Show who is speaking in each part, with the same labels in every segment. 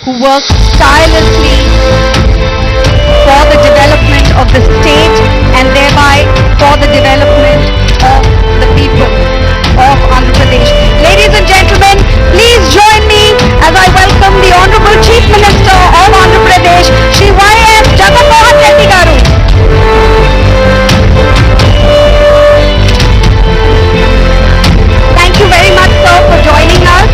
Speaker 1: who work tirelessly for the development of the state and thereby for the development of the people of Andhra Pradesh. Ladies and gentlemen, please join me as I welcome the Honorable Chief Minister of Andhra Pradesh, CM YS Jagan Reddy garu. Thank you very much, sir, for joining us.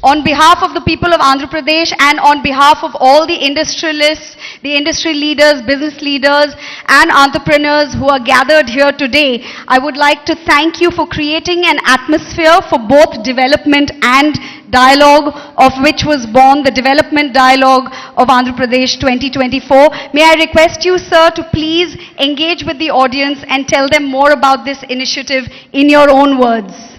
Speaker 1: On behalf of the people of Andhra Pradesh and on behalf of all the industrialists, the industry leaders, business leaders and entrepreneurs who are gathered here today, I would like to thank you for creating an atmosphere for both development and dialogue, of which was born the Development Dialogue of Andhra Pradesh 2024. May I request you, sir, to please engage with the audience and tell them more about this initiative in your own words.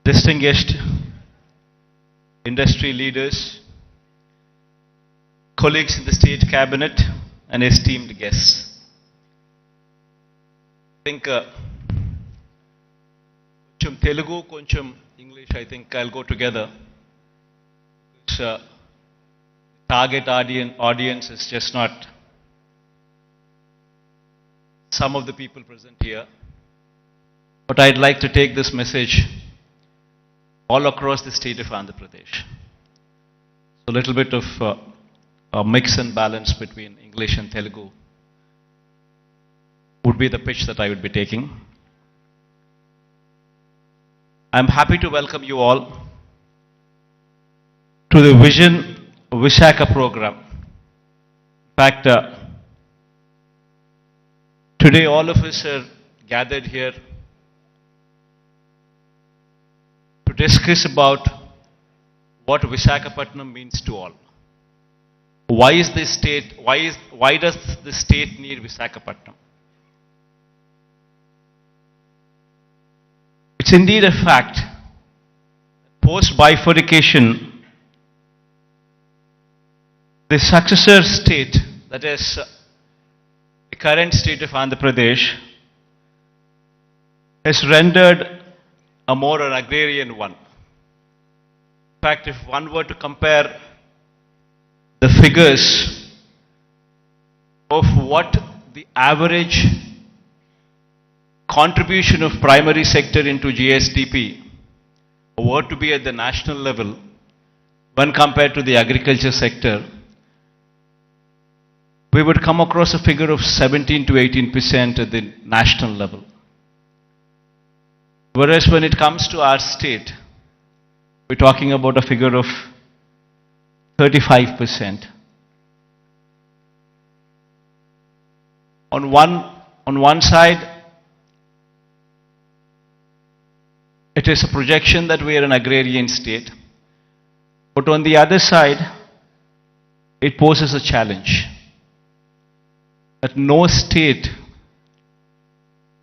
Speaker 2: Distinguished industry leaders, colleagues in the state cabinet and esteemed guests. I think koncham Telugu, koncham English, I think I'll go together. Because target audience is just not some of the people present here. But I'd like to take this message all across the state of Andhra Pradesh. So a little bit of a mix and balance between English and Telugu would be the pitch that I would be taking. I'm happy to welcome you all to the Vision Visakha Programme. In fact, today all of us are gathered here to discuss about what Visakhapatnam means to all. Why does the state need Visakhapatnam? It's indeed a fact. Post bifurcation, the successor state, that is the current state of Andhra Pradesh, has rendered a more an agrarian one. In fact, if one were to compare the figures of what the average contribution of primary sector into GSDP were to be at the national level when compared to the agriculture sector, we would come across a figure of 17 to 18% at the national level. Whereas when it comes to our state, we're talking about a figure of 35%. On one side, it is a projection that we are an agrarian state. But on the other side, it poses a challenge that no state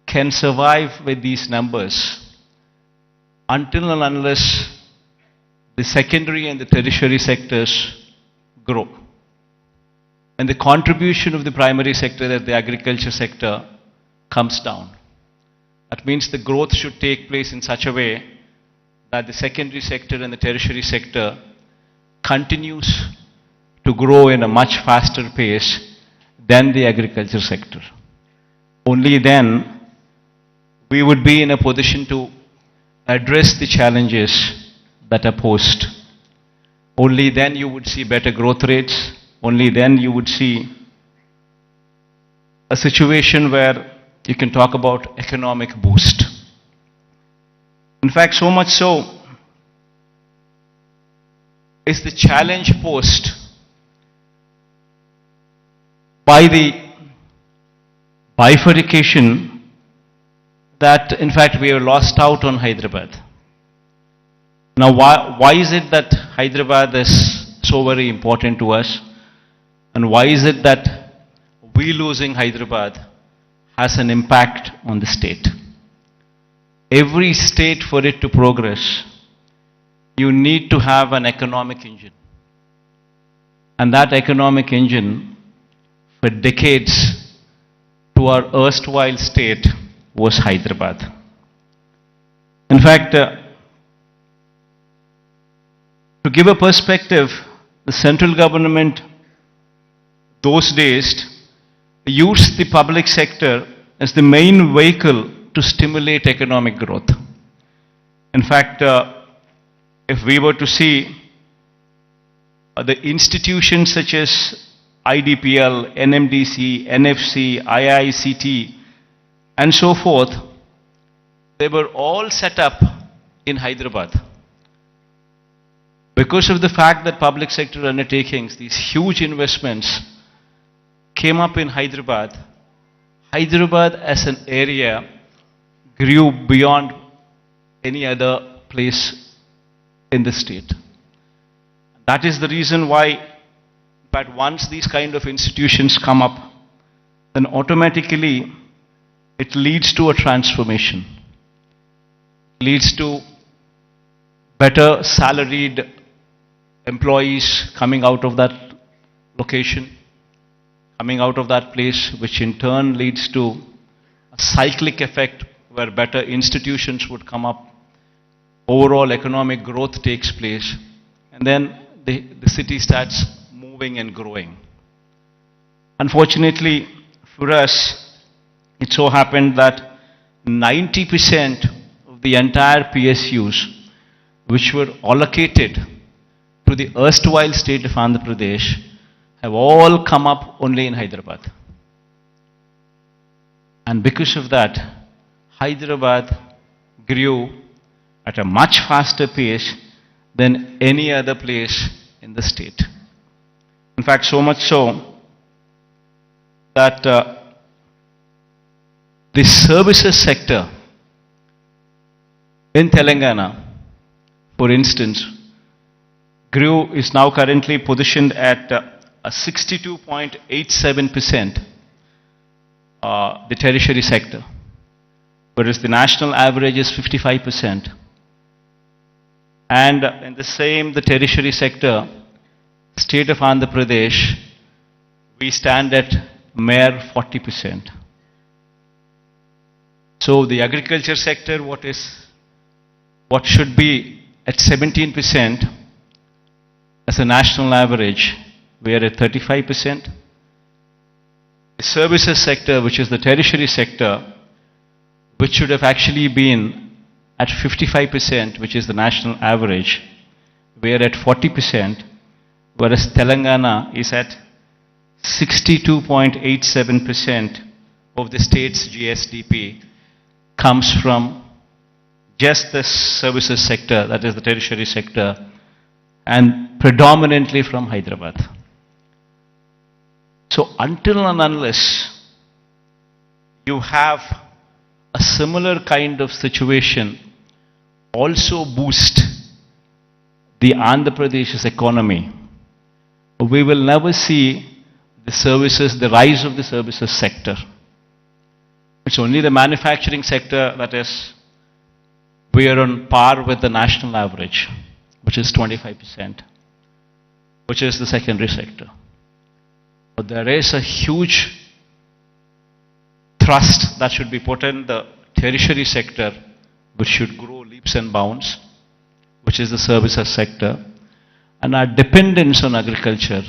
Speaker 2: can survive with these numbers until and unless the secondary and the tertiary sectors grow. And the contribution of the primary sector, that the agriculture sector, comes down. That means the growth should take place in such a way that the secondary sector and the tertiary sector continues to grow in a much faster pace than the agriculture sector. Only then we would be in a position to address the challenges that are posed. Only then you would see better growth rates. Only then you would see a situation where you can talk about economic boost. In fact, so much so is the challenge posed by the bifurcation that in fact we have lost out on Hyderabad. Now why is it that Hyderabad is so very important to us? And why is it that we losing Hyderabad has an impact on the state? Every state, for it to progress, you need to have an economic engine. And that economic engine, for decades, to our erstwhile state, was Hyderabad. In fact, to give a perspective, the central government those days used the public sector as the main vehicle to stimulate economic growth. In fact, if we were to see the institutions such as IDPL, NMDC, NFC, IICT, and so forth, they were all set up in Hyderabad. Because of the fact that public sector undertakings, these huge investments, came up in Hyderabad, Hyderabad as an area grew beyond any other place in the state. That is the reason why, but once these kind of institutions come up, then automatically it leads to a transformation. It leads to better salaried employees coming out of that location, coming out of that place, which in turn leads to a cyclic effect where better institutions would come up, overall economic growth takes place, and then the city starts moving and growing. Unfortunately for us, it so happened that 90% of the entire PSUs which were allocated to the erstwhile state of Andhra Pradesh have all come up only in Hyderabad. And because of that, Hyderabad grew at a much faster pace than any other place in the state. In fact, so much so that the services sector in Telangana, for instance, is now currently positioned at a 62.87%, the tertiary sector, whereas the national average is 55%. And in the tertiary sector, state of Andhra Pradesh, we stand at mere 40%. So the agriculture sector, what should be at 17% as a national average, we are at 35%. The services sector, which is the tertiary sector, which should have actually been at 55%, which is the national average, we are at 40%, whereas Telangana is at 62.87% of the state's GSDP comes from just the services sector, that is the tertiary sector, and predominantly from Hyderabad. So until and unless you have a similar kind of situation also boost the Andhra Pradesh's economy, we will never see the rise of the services sector. It's only the manufacturing sector that is, we are on par with the national average, which is 25%, which is the secondary sector. But there is a huge thrust that should be put in the tertiary sector, which should grow leaps and bounds, which is the services sector. And our dependence on agriculture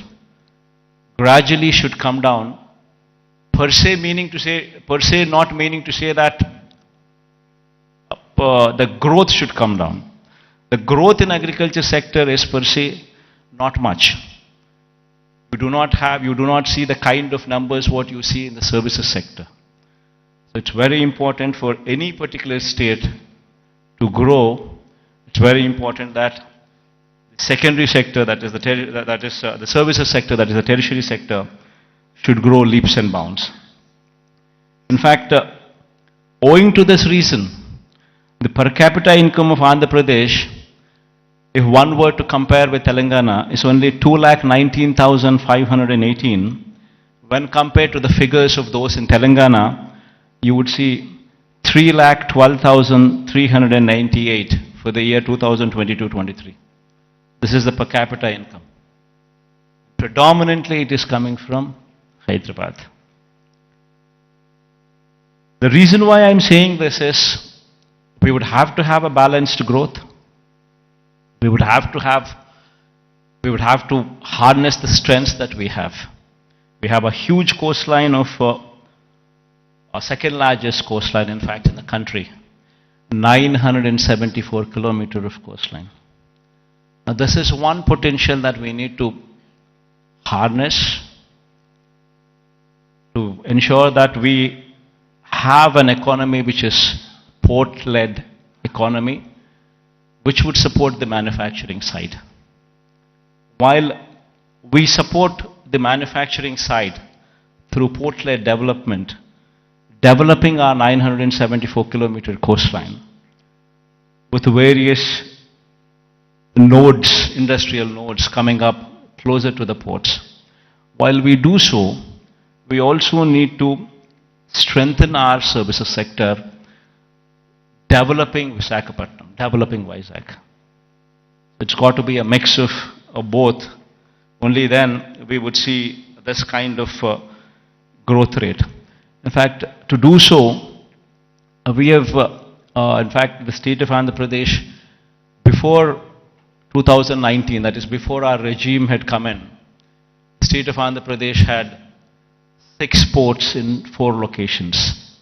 Speaker 2: gradually should come down, per se not meaning to say that the growth should come down. The growth in agriculture sector is per se not much. You do not see the kind of numbers what you see in the services sector. So it's very important for any particular state to grow. It's very important that the secondary sector, that is the services sector, that is the tertiary sector, should grow leaps and bounds. In fact, Owing to this reason, the per capita income of Andhra Pradesh, if one were to compare with Telangana, is only 2,19,518. When compared to the figures of those in Telangana, you would see 3,12,398 for the year 2022-23. This is the per capita income. Predominantly it is coming from Hyderabad. The reason why I am saying this is we would have to have a balanced growth. We would have to harness the strengths that we have. We have a huge coastline of our second largest coastline, in fact, in the country. 974 kilometers of coastline. Now, this is one potential that we need to harness to ensure that we have an economy which is port-led economy, which would support the manufacturing side. While we support the manufacturing side through port-led development, developing our 974-kilometer coastline with various nodes, industrial nodes coming up closer to the ports. While we do so, we also need to strengthen our services sector, developing Visakhapatnam, developing Vizag. It's got to be a mix of both. Only then we would see this kind of growth rate. In fact, to do so, we have, in fact, the state of Andhra Pradesh, before 2019, that is before our regime had come in, the state of Andhra Pradesh had 6 ports in 4 locations.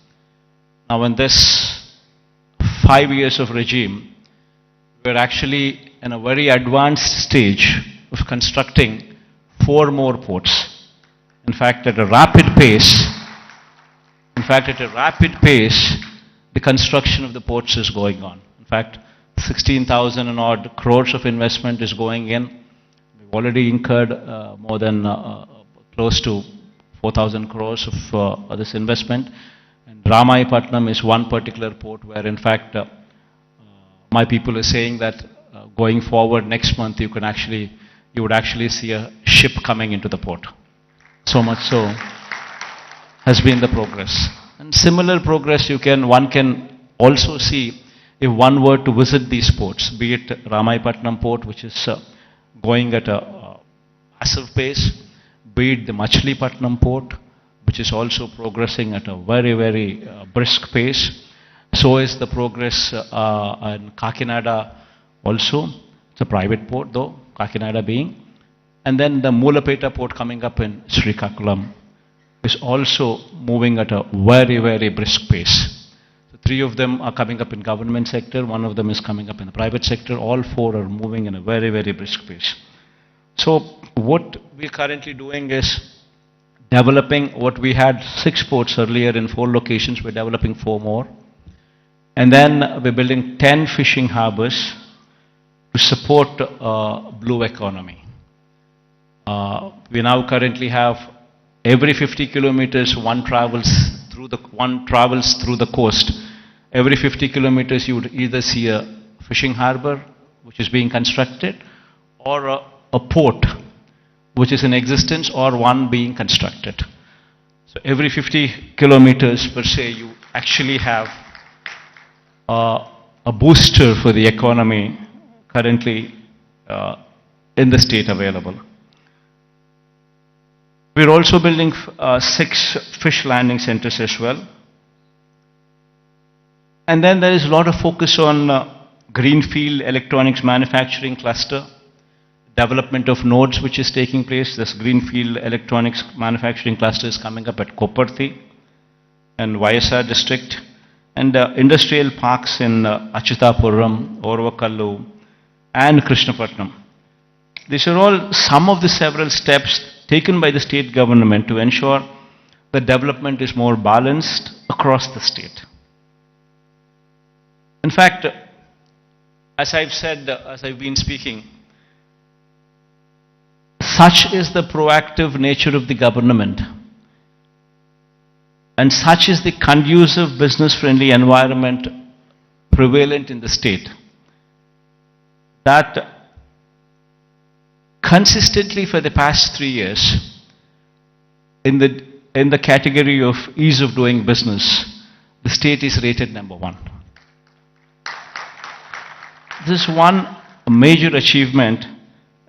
Speaker 2: Now in this 5 years of regime, we're actually in a very advanced stage of constructing 4 more ports. In fact, at a rapid pace, the construction of the ports is going on. In fact, 16,000 and odd crores of investment is going in. We've already incurred more than close to 4,000 crores of this investment. And Ramayapatnam is one particular port where, in fact, my people are saying that going forward next month, you would actually see a ship coming into the port. So much so has been the progress. And similar progress one can also see if one were to visit these ports, be it Ramayapatnam port, which is going at a massive pace, be it the Machilipatnam port, which is also progressing at a very, very brisk pace. So is the progress in Kakinada also. It's a private port though, Kakinada being. And then the Mulapeta port coming up in Srikakulam is also moving at a very, very brisk pace. So 3 of them are coming up in government sector, 1 of them is coming up in the private sector. All 4 are moving in a very, very brisk pace. So what we're currently doing is developing what we had 6 ports earlier in 4 locations, we're developing 4 more. And then we're building 10 fishing harbors to support blue economy. We now currently have every 50 kilometers one travels through the coast. Every 50 kilometers you would either see a fishing harbor which is being constructed or a port which is in existence or one being constructed. So every 50 kilometers per se you actually have a booster for the economy currently in the state available. We're also building 6 fish landing centers as well. And then there is a lot of focus on greenfield electronics manufacturing cluster, development of nodes which is taking place. This greenfield electronics manufacturing cluster is coming up at Koparthi and YSR district, and industrial parks in Achutapuram, Orvakallu and Krishnapatnam. These are all some of the several steps taken by the state government to ensure that development is more balanced across the state. In fact, as I've said, as I've been speaking, such is the proactive nature of the government And such is the conducive business-friendly environment prevalent in the state that consistently for the past 3 years, in the category of ease of doing business, the state is rated number 1. This is one major achievement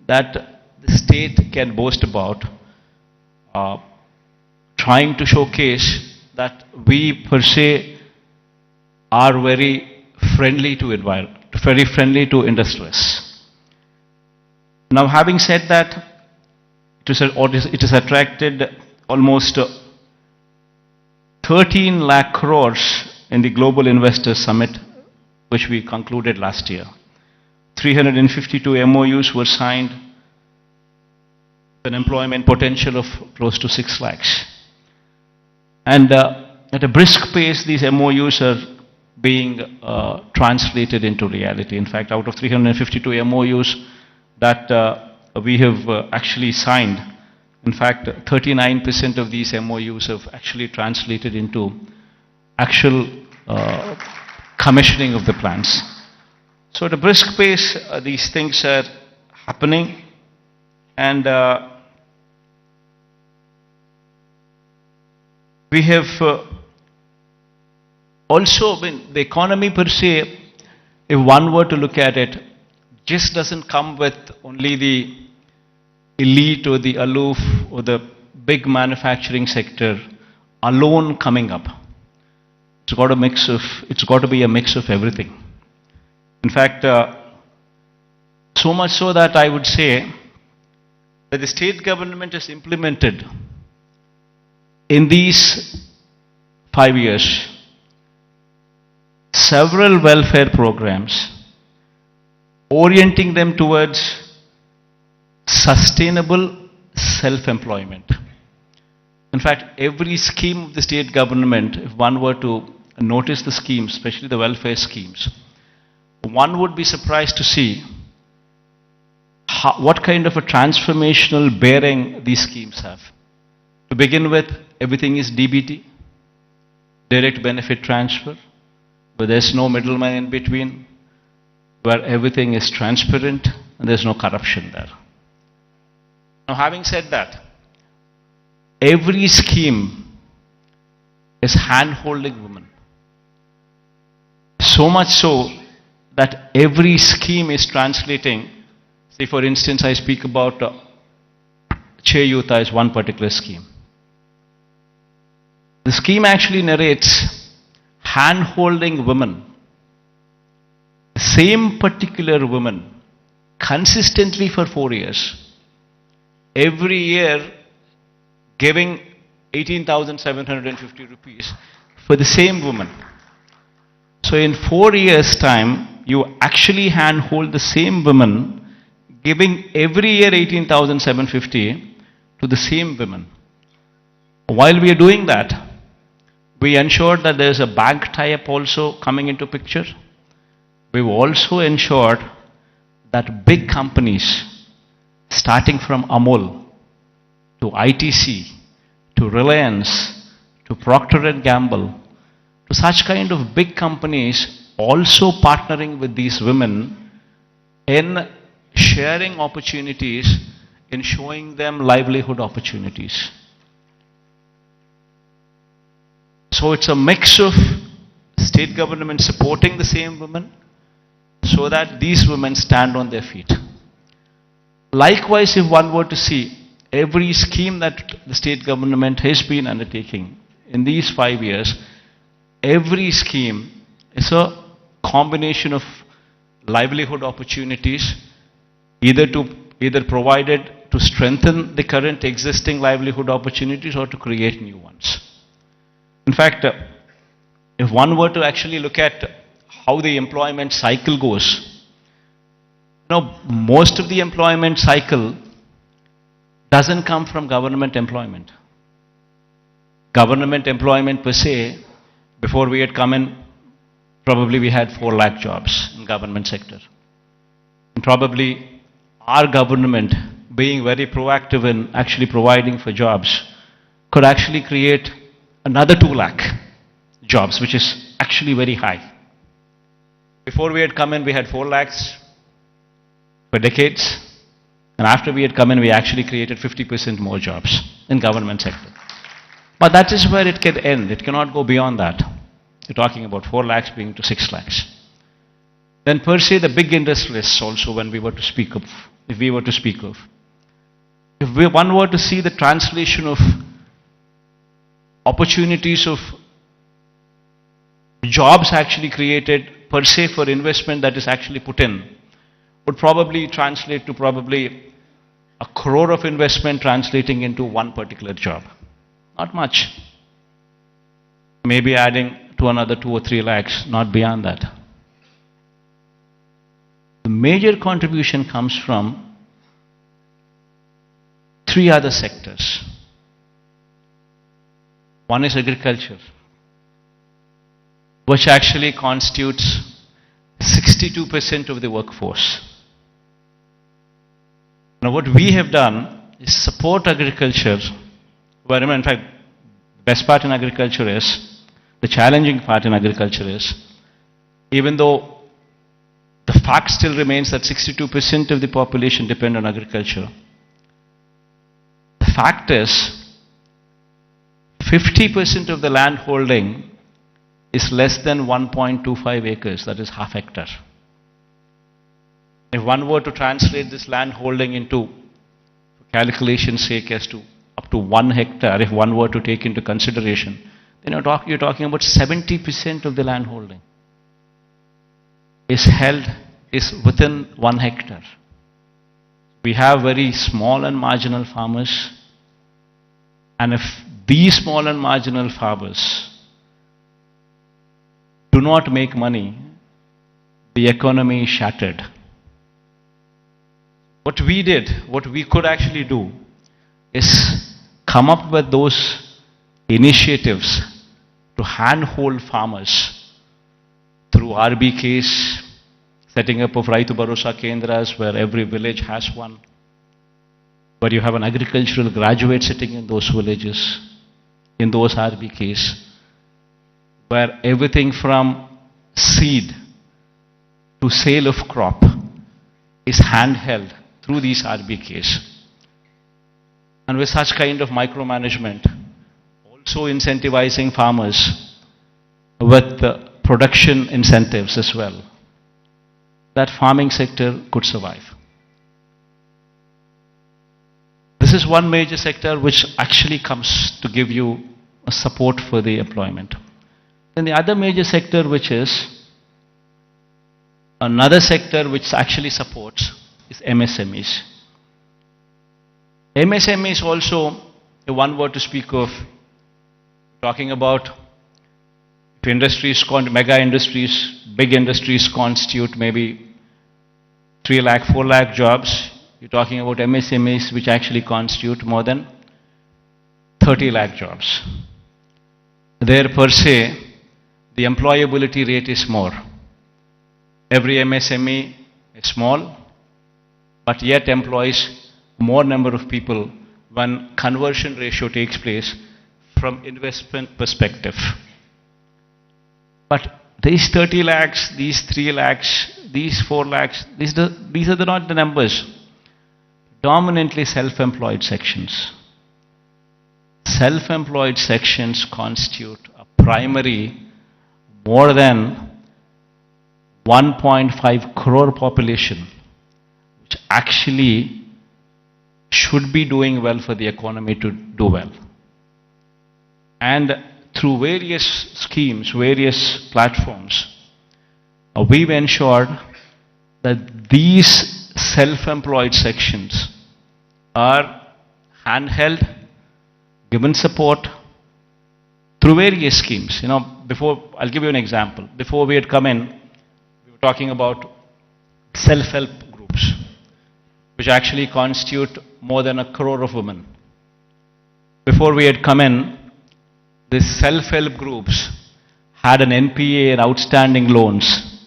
Speaker 2: that the state can boast about, trying to showcase that we per se are very friendly to very friendly to industrialists. Now, having said that, it has attracted almost 13 lakh crores in the Global Investors Summit, which we concluded last year. 352 MOUs were signed, an employment potential of close to 6 lakhs. And at a brisk pace, these MOUs are being translated into reality. In fact, out of 352 MOUs that we have actually signed, in fact, 39% of these MOUs have actually translated into actual commissioning of the plants. So at a brisk pace, these things are happening, and we have also been, the economy per se, if one were to look at it, just doesn't come with only the elite or the aloof or the big manufacturing sector alone coming up. It's got to be a mix of everything. In fact, so much so that I would say that the state government has implemented in these 5 years several welfare programs orienting them towards sustainable self-employment. In fact, every scheme of the state government, if one were to notice the schemes, especially the welfare schemes, one would be surprised to see what kind of a transformational bearing these schemes have. To begin with, everything is DBT, direct benefit transfer, where there's no middleman in between, where everything is transparent and there's no corruption there. Now, having said that, every scheme is hand-holding women. So much so that every scheme is translating. Say, for instance, I speak about Cheyuta as one particular scheme. The scheme actually narrates hand-holding women, the same particular woman, consistently for 4 years, every year giving 18,750 rupees for the same woman. So in 4 years' time, you actually handhold the same woman, giving every year 18,750 to the same women. While we are doing that, we ensured that there is a bank tie-up also coming into picture. We've also ensured that big companies, starting from Amul to ITC, to Reliance, to Procter & Gamble, to such kind of big companies also partnering with these women in sharing opportunities, in showing them livelihood opportunities. So it's a mix of state government supporting the same women so that these women stand on their feet. Likewise, if one were to see every scheme that the state government has been undertaking in these 5 years, every scheme is a combination of livelihood opportunities, either provided to strengthen the current existing livelihood opportunities or to create new ones. In fact, if one were to actually look at how the employment cycle goes, most of the employment cycle doesn't come from government employment. Government employment per se, before we had come in, probably we had 4 lakh jobs in government sector. And probably our government, being very proactive in actually providing for jobs, could actually create another 2 lakh jobs, which is actually very high. Before we had come in, we had 4 lakhs for decades. And after we had come in, we actually created 50% more jobs in government sector. But that is where it can end. It cannot go beyond that. You're talking about 4 lakhs being to 6 lakhs. Then per se, the big industrialists also, when we were to speak of, if we were to speak of, if one were to see the translation of opportunities of jobs actually created per se for investment that is actually put in, would probably translate to probably 1 crore of investment translating into one particular job. Not much. Maybe adding to another 2 or 3 lakhs, not beyond that. The major contribution comes from 3 other sectors. One is agriculture, which actually constitutes 62% of the workforce. Now what we have done is support agriculture, where in fact the best part in agriculture is, the challenging part in agriculture is, even though the fact still remains that 62% of the population depend on agriculture, the fact is 50% of the land holding is less than 1.25 acres, that is half hectare. If one were to translate this land holding into, for calculation's sake, as to up to 1 hectare, if one were to take into consideration, then you're talking about 70% of the land holding is within 1 hectare. We have very small and marginal farmers, and if these small and marginal farmers do not make money, the economy is shattered. What we did, what we could actually do, is come up with those initiatives to handhold farmers through RBKs, setting up of Raitu Bharosa Kendras, where every village has one, where you have an agricultural graduate sitting in those villages, in those RBKs, where everything from seed to sale of crop is handheld through these RBKs. And with such kind of micromanagement, also incentivizing farmers with production incentives as well, that farming sector could survive. This is one major sector which actually comes to give you a support for the employment. Then the other major sector, which is another sector which actually supports, is MSMEs. MSMEs also, if one were to speak of, talking about if industries, mega industries, big industries constitute maybe 3 lakh, 4 lakh jobs, you're talking about MSMEs which actually constitute more than 30 lakh jobs. There per se, the employability rate is more. Every MSME is small, but yet employs more number of people when conversion ratio takes place from investment perspective. But these 30 lakhs, these 3 lakhs, these 4 lakhs, these are not the numbers. Dominantly self-employed sections. Self-employed sections constitute a primary more than 1.5 crore population, which actually should be doing well for the economy to do well. And through various schemes, various platforms, we've ensured that these self-employed sections are handheld, given support through various schemes. You know, before, I'll give you an example. Before we had come in, we were talking about self-help groups, which actually constitute more than 1 crore of women. Before we had come in, these self-help groups had an NPA and outstanding loans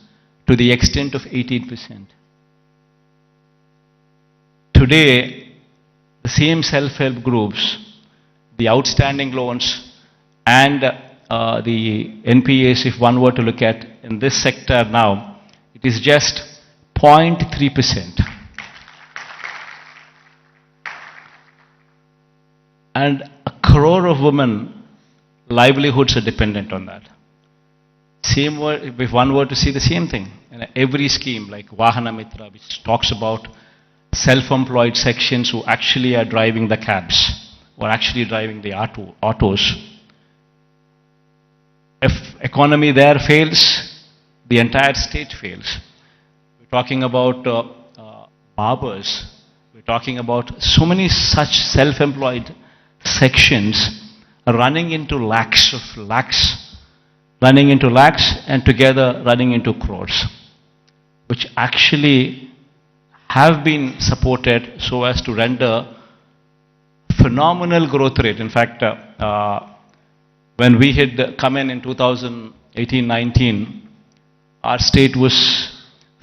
Speaker 2: to the extent of 18%. Today, the same self-help groups, the outstanding loans And the NPAs, if one were to look at in this sector now, it is just 0.3%. And a crore of women livelihoods are dependent on that. Same word, if one were to see the same thing, in every scheme like Vahana Mitra, which talks about self-employed sections who actually are driving the cabs or actually driving the autos. If economy there fails, the entire state fails. We're talking about barbers. We're talking about so many such self-employed sections running into lakhs and together running into crores, which actually have been supported so as to render phenomenal growth rate. In fact, when we had come in 2018-19, our state was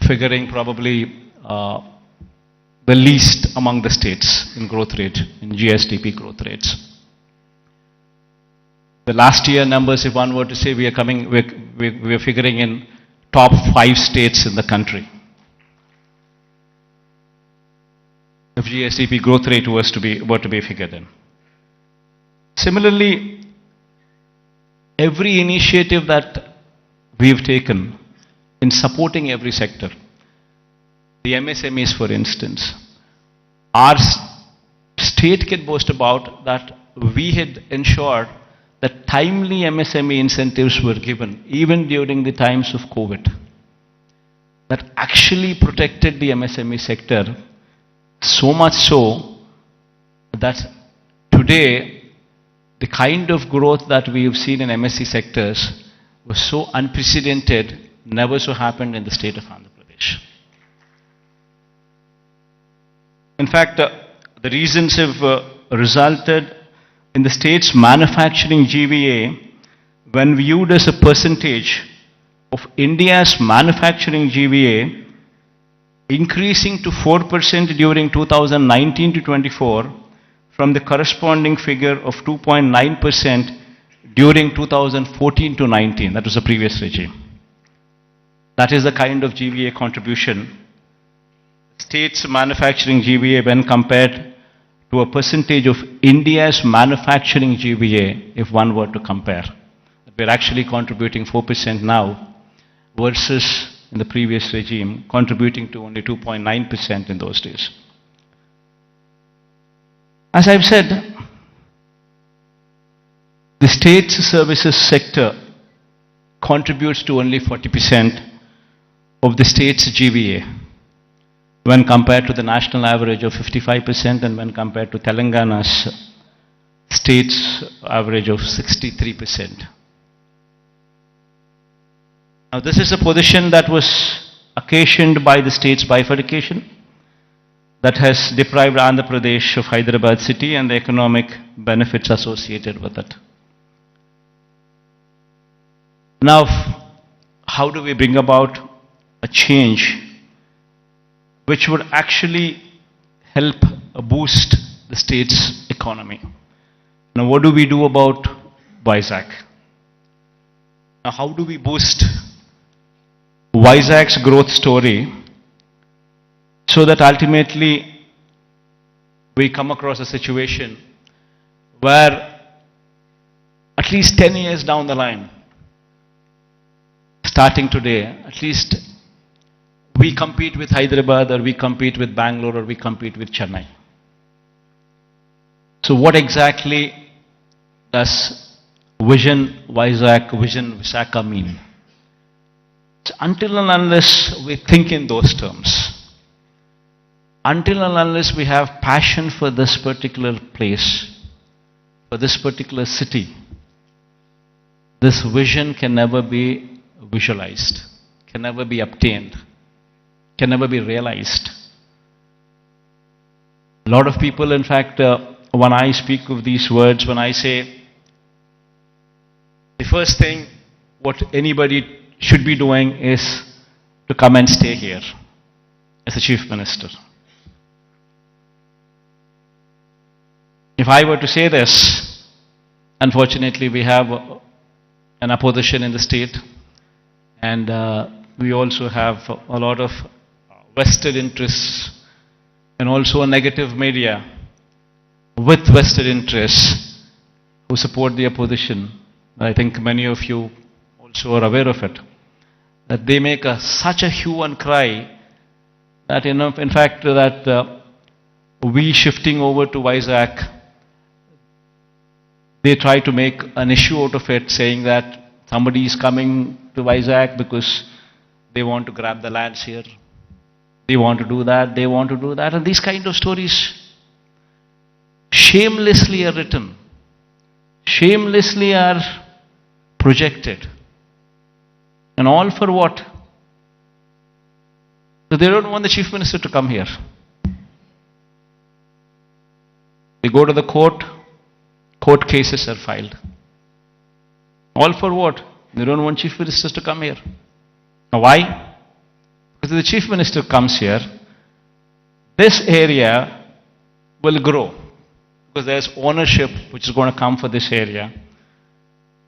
Speaker 2: figuring probably the least among the states in growth rate, in GSDP growth rates. The last year numbers, if one were to say, we are figuring in top 5 states in the country. If GSDP growth rate were to be figured in. Similarly, every initiative that we've taken in supporting every sector, the MSMEs for instance, our state can boast about that we had ensured that timely MSME incentives were given even during the times of COVID. That actually protected the MSME sector so much so that today the kind of growth that we have seen in MSE sectors was so unprecedented, never so happened in the state of Andhra Pradesh. In fact, the reasons have resulted in the state's manufacturing GVA, when viewed as a percentage of India's manufacturing GVA, increasing to 4% during 2019 to 24 from the corresponding figure of 2.9% during 2014 to 19. That was the previous regime. That is the kind of GVA contribution. State's manufacturing GVA when compared to a percentage of India's manufacturing GVA, if one were to compare. We're actually contributing 4% now versus in the previous regime, contributing to only 2.9% in those days. As I've said, the state's services sector contributes to only 40% of the state's GVA when compared to the national average of 55% and when compared to Telangana's state's average of 63%. Now this is a position that was occasioned by the state's bifurcation that has deprived Andhra Pradesh of Hyderabad city and the economic benefits associated with it. Now, how do we bring about a change which would actually help boost the state's economy? Now, what do we do about Vizag? Now, how do we boost Vizag's growth story so that ultimately we come across a situation where at least 10 years down the line, starting today, at least we compete with Hyderabad or we compete with Bangalore or we compete with Chennai. So what exactly does Vision Vizag, Vision Visakha mean? So until and unless we think in those terms, until and unless we have passion for this particular place, for this particular city, this vision can never be visualized, can never be obtained, can never be realized. A lot of people, in fact, when I speak of these words, when I say the first thing what anybody should be doing is to come and stay here as a chief minister. If I were to say this, Unfortunately, we have an opposition in the state, and we also have a lot of vested interests and also a negative media with vested interests who support the opposition. I think many of you also are aware of it, that they make such a hue and cry that, in fact, that we shifting over to Vizag, they try to make an issue out of it, saying that somebody is coming to Vizag because they want to grab the lands here. They want to do that, they want to do that. And these kind of stories shamelessly are written, shamelessly are projected. And all for what? So they don't want the Chief Minister to come here. They go to the court, court cases are filed. All for what? They don't want Chief Ministers to come here. Now why? Because if the Chief Minister comes here, this area will grow. Because there's ownership which is going to come for this area.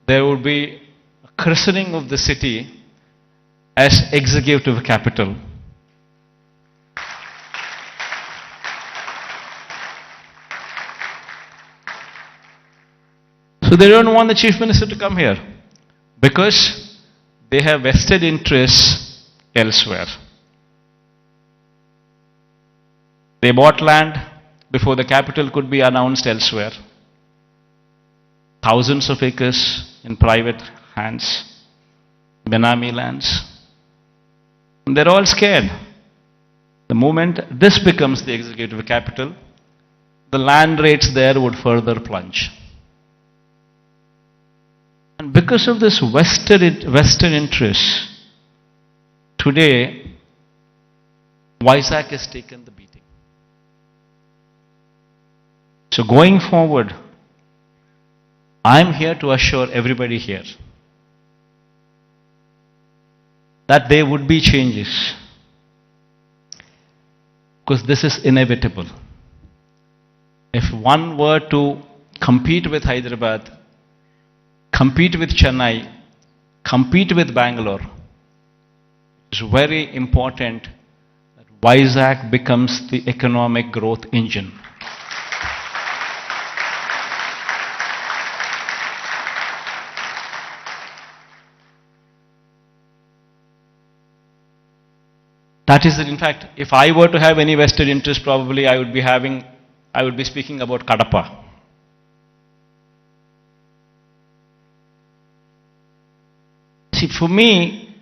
Speaker 2: There will be a christening of the city as executive capital. So they don't want the Chief Minister to come here because they have vested interests elsewhere. They bought land before the capital could be announced elsewhere. Thousands of acres in private hands, Benami lands. And they're all scared. The moment this becomes the executive capital, the land rates there would further plunge. And because of this vested interest, today, Vizag has taken the beating. So going forward, I'm here to assure everybody here that there would be changes. Because this is inevitable. If one were to compete with Hyderabad, compete with Chennai, compete with Bangalore, it's very important that Vizag becomes the economic growth engine. That is it. In fact, if I were to have any vested interest, probably I would be speaking about Kadapa. See, for me,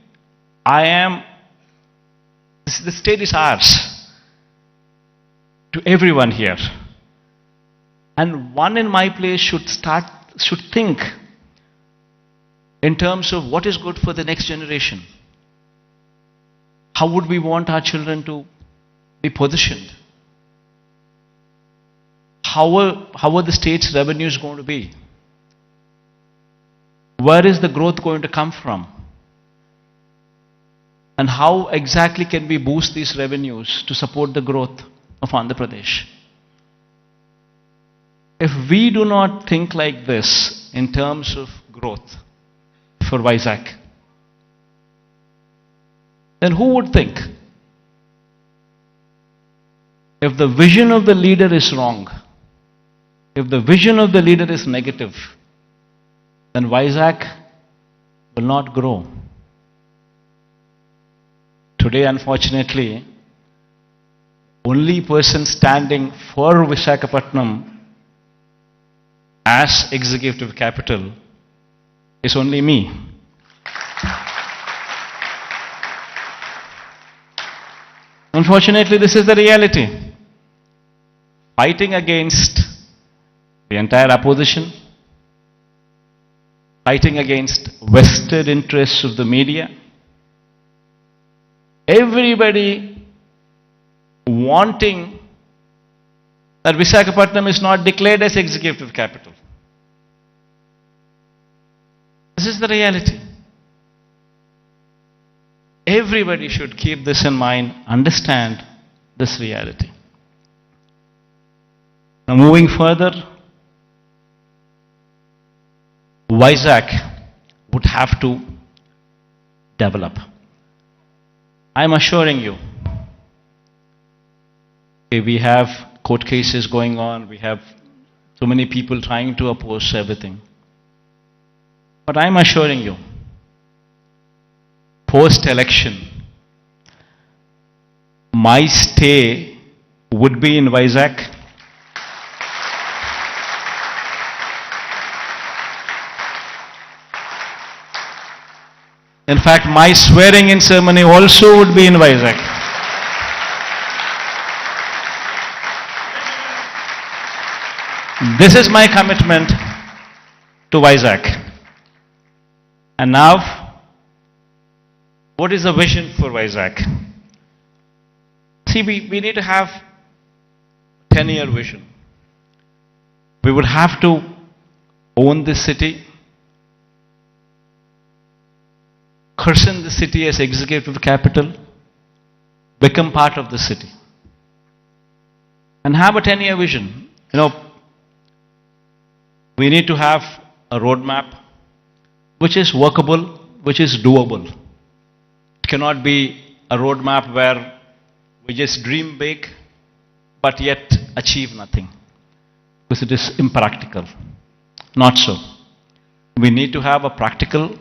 Speaker 2: the state is ours, to everyone here. And one in my place should think in terms of what is good for the next generation. How would we want our children to be positioned? How are the state's revenues going to be? Where is the growth going to come from? And how exactly can we boost these revenues to support the growth of Andhra Pradesh? If we do not think like this in terms of growth for Vizag, then who would think? If the vision of the leader is wrong, if the vision of the leader is negative, then Vizag will not grow. Today, unfortunately, only person standing for Visakhapatnam as executive capital is only me. Unfortunately, this is the reality. Fighting against the entire opposition, fighting against vested interests of the media, everybody wanting that Visakhapatnam is not declared as executive capital. This is the reality. Everybody should keep this in mind, understand this reality. Now moving further, Vizag would have to develop. I'm assuring you, we have court cases going on, we have so many people trying to oppose everything. But I'm assuring you, post-election, my stay would be in Vizag. In fact, my swearing-in ceremony also would be in Vizag. This is my commitment to Vizag. And now, what is the vision for Vizag? See, we need to have 10-year vision. We would have to own this city, christen the city as executive capital, become part of the city, and have a 10-year vision. We need to have a roadmap which is workable, which is doable. It cannot be a roadmap where we just dream big, but yet achieve nothing, because it is impractical. Not so. We need to have a practical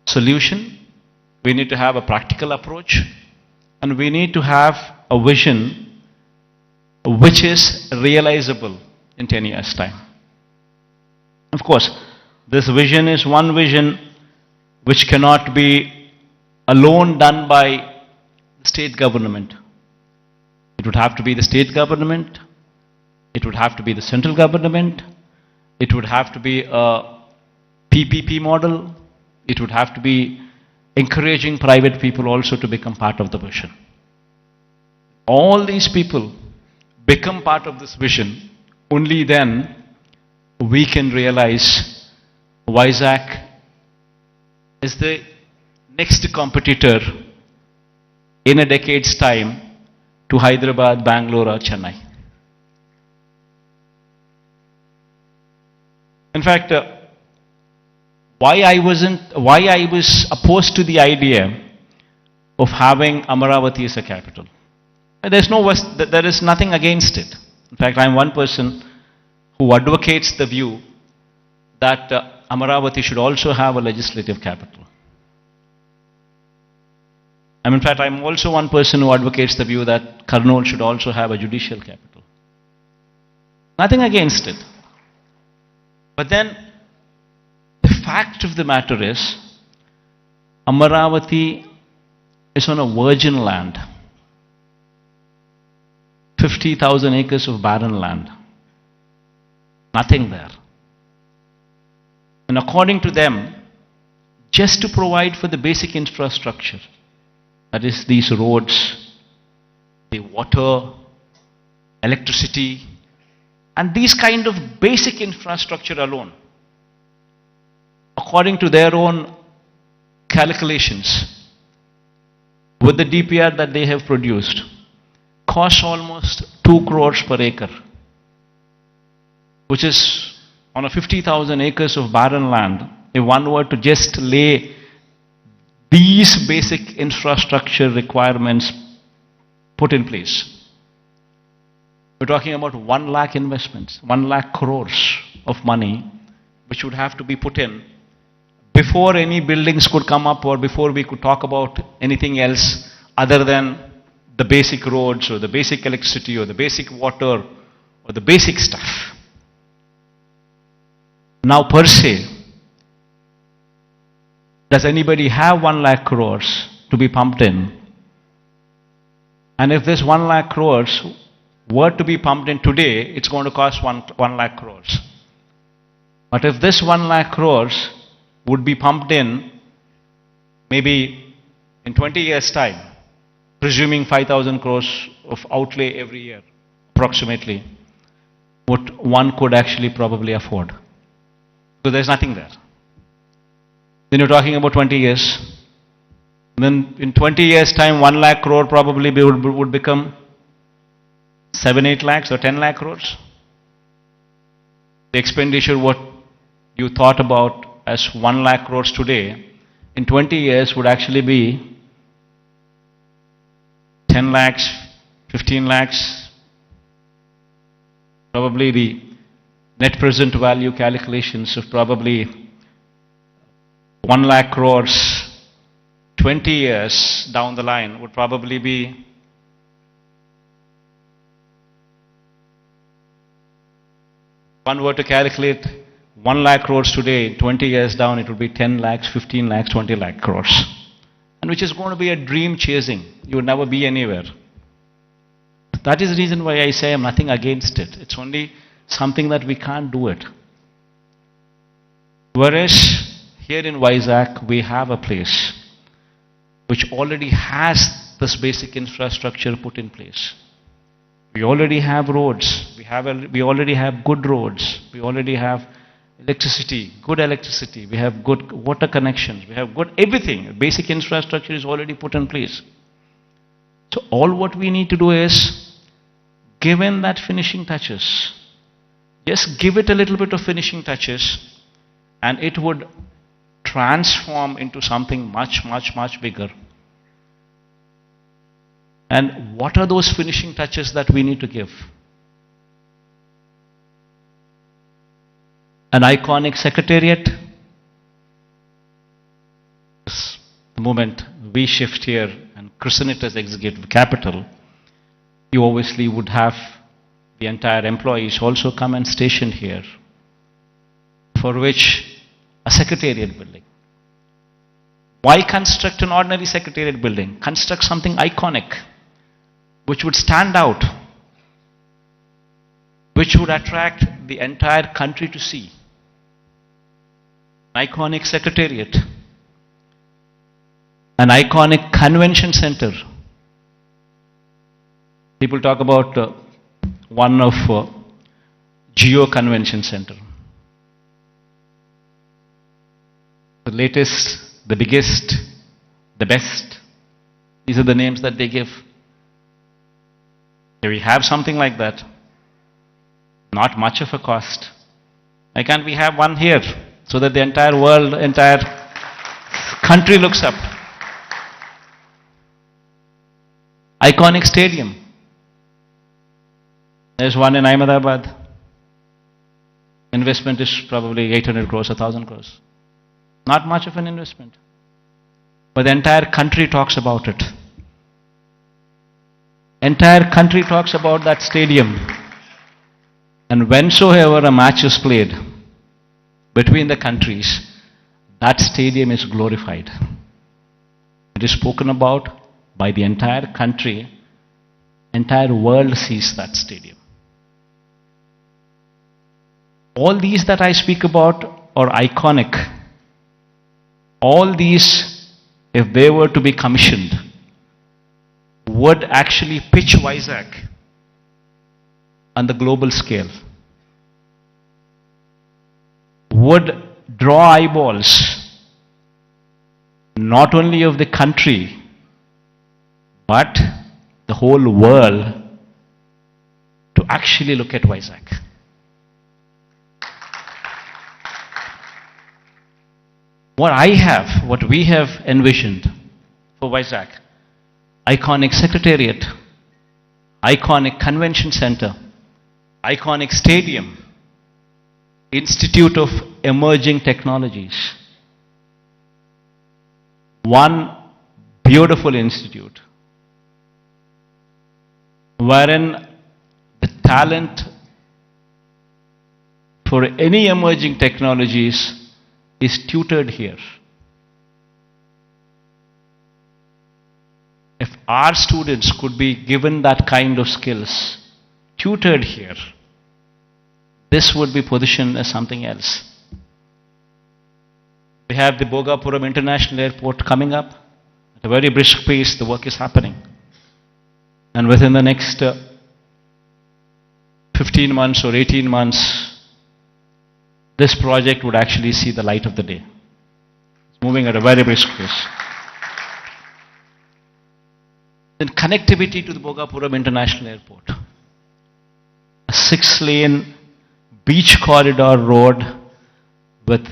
Speaker 2: solution, we need to have a practical approach, and we need to have a vision which is realizable in 10 years' time. Of course, this vision is one vision which cannot be alone done by the state government. It would have to be the state government, it would have to be the central government, it would have to be a PPP model, it would have to be encouraging private people also to become part of the vision. All these people become part of this vision, only then we can realize Vizag is the next competitor in a decade's time to Hyderabad, Bangalore or Chennai. In fact, why I was opposed to the idea of having Amaravati as a capital. There is nothing against it. In fact, I am one person who advocates the view that Amaravati should also have a legislative capital. In fact, I am also one person who advocates the view that Kurnool should also have a judicial capital. Nothing against it. But then, the fact of the matter is, Amaravati is on a virgin land. 50,000 acres of barren land. Nothing there. And according to them, just to provide for the basic infrastructure, that is these roads, the water, electricity, and these kind of basic infrastructure alone, according to their own calculations, with the DPR that they have produced, costs almost 2 crores per acre, which is on a 50,000 acres of barren land. If one were to just lay these basic infrastructure requirements put in place, we're talking about 1 lakh investments, 1 lakh crores of money, which would have to be put in before any buildings could come up, or before we could talk about anything else other than the basic roads or the basic electricity or the basic water or the basic stuff. Now per se, does anybody have 1 lakh crores to be pumped in? And if this 1 lakh crores were to be pumped in today, it's going to cost 1 lakh crores. But if this 1 lakh crores would be pumped in maybe in 20 years' time, presuming 5,000 crores of outlay every year, approximately, what one could actually probably afford. So there's nothing there. Then you're talking about 20 years. Then in 20 years' time, 1 lakh crore probably would become 7-8 lakhs or 10 lakh crores. The expenditure what you thought about as 1 lakh crores today, in 20 years would actually be 10 lakhs, 15 lakhs. Probably the net present value calculations of probably 1 lakh crores 20 years down the line would probably be one were to calculate 1 lakh crores today, 20 years down, it would be 10 lakhs, 15 lakhs, 20 lakh crores. And which is going to be a dream chasing. You would never be anywhere. That is the reason why I say I'm nothing against it. It's only something that we can't do it. Whereas here in Vizag, we have a place which already has this basic infrastructure put in place. We already have roads. We already have good roads. We already have electricity, good electricity. We have good water connections. We have good everything. Basic infrastructure is already put in place. So all what we need to do is, given that finishing touches, just give it a little bit of finishing touches, and it would transform into something much, much, much bigger. And what are those finishing touches that we need to give? An iconic secretariat. The moment we shift here and christen it as executive capital, you obviously would have the entire employees also come and station here, for which a secretariat building. Why construct an ordinary secretariat building? Construct something iconic, which would stand out, which would attract the entire country to see. An iconic secretariat, an iconic convention center. People talk about one of Geo Convention Center. The latest, the biggest, the best. These are the names that they give. If we have something like that, not much of a cost. Why can't we have one here so that the entire world, entire country looks up? Iconic stadium. There's one in Ahmedabad. Investment is probably 800 crores, 1,000 crores. Not much of an investment. But the entire country talks about it. Entire country talks about that stadium. And whensoever a match is played between the countries, that stadium is glorified. It is spoken about by the entire country. Entire world sees that stadium. All these that I speak about are iconic. All these, if they were to be commissioned, would actually pitch Vizag on the global scale. Would draw eyeballs, not only of the country, but the whole world, to actually look at Vizag. What we have envisioned for Vizag, iconic secretariat, iconic convention center, iconic stadium, Institute of Emerging Technologies. One beautiful institute wherein the talent for any emerging technologies is tutored here. If our students could be given that kind of skills, tutored here, this would be positioned as something else. We have the Bhogapuram International Airport coming up. At a very brisk pace, the work is happening. And within the next 15 months or 18 months, this project would actually see the light of the day. It's moving at a very brisk pace. Then connectivity to the Bhogapuram International Airport. A 6-lane beach corridor road with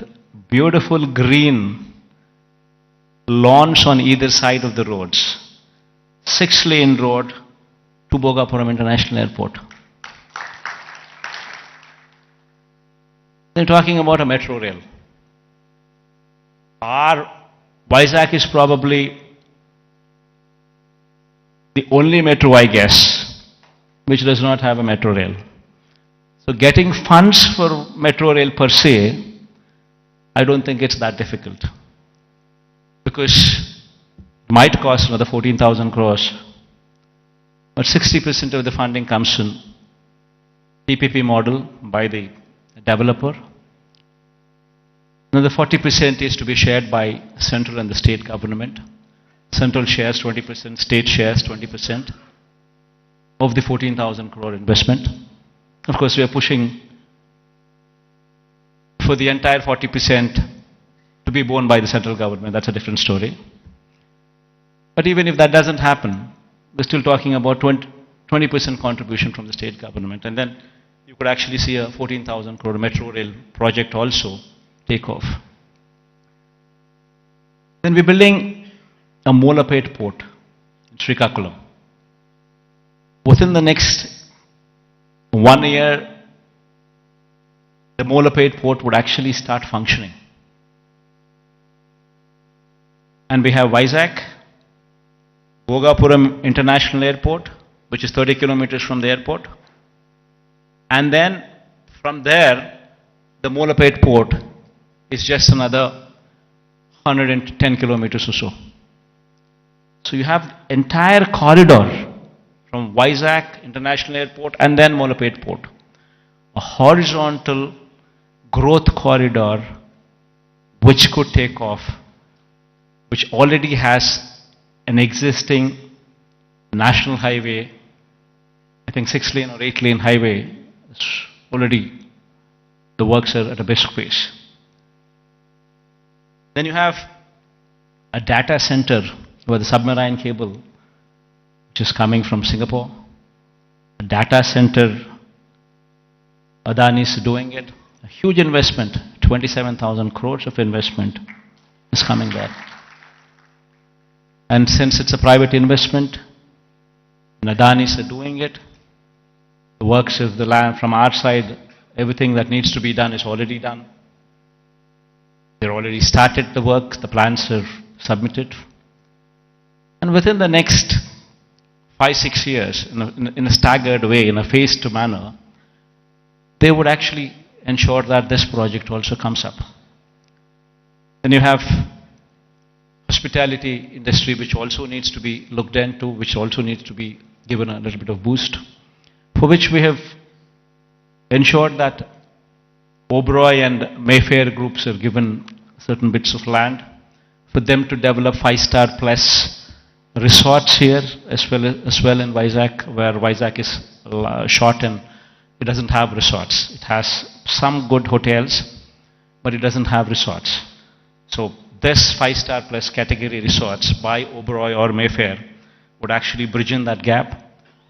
Speaker 2: beautiful green lawns on either side of the roads. 6-lane road to Bhogapuram International Airport. They're talking about a metro rail. Our Vizag is probably the only metro, I guess, which does not have a metro rail. So getting funds for metro rail per se, I don't think it's that difficult. Because it might cost another 14,000 crores, but 60% of the funding comes in PPP model by the developer. Another 40% is to be shared by central and the state government. Central shares 20%, state shares 20% of the 14,000 crore investment. Of course, we are pushing for the entire 40% to be borne by the central government. That's a different story. But even if that doesn't happen, we're still talking about 20% contribution from the state government. And then you could actually see a 14,000 crore metro rail project also take off. Then we're building a Molapet port in Srikakulam. Within the next 1 year, the Molapet port would actually start functioning. And we have Vizag, Bhogapuram International Airport, which is 30 kilometers from the airport. And then from there, the Molapet port is just another 110 kilometers or so. So you have entire corridor from Vizag International Airport and then Molapet port. A horizontal growth corridor which could take off, which already has an existing national highway, I think 6-lane or 8-lane highway. It's already, the works are at a brisk pace. Then you have a data center with a submarine cable which is coming from Singapore. A data center, Adani is doing it. A huge investment, 27,000 crores of investment is coming there. And since it's a private investment, and Adani is doing it, the works of the land from our side, everything that needs to be done is already done. They've already started the work, the plans are submitted. And within the next 5-6 years, in a staggered way, in a phased manner, they would actually ensure that this project also comes up. Then you have hospitality industry, which also needs to be looked into, which also needs to be given a little bit of boost, for which we have ensured that Oberoi and Mayfair groups are given certain bits of land for them to develop 5-star plus resorts here as well in Vizag, where Vizag is short and it doesn't have resorts. It has some good hotels, but it doesn't have resorts. So this 5-star plus category resorts by Oberoi or Mayfair would actually bridge in that gap.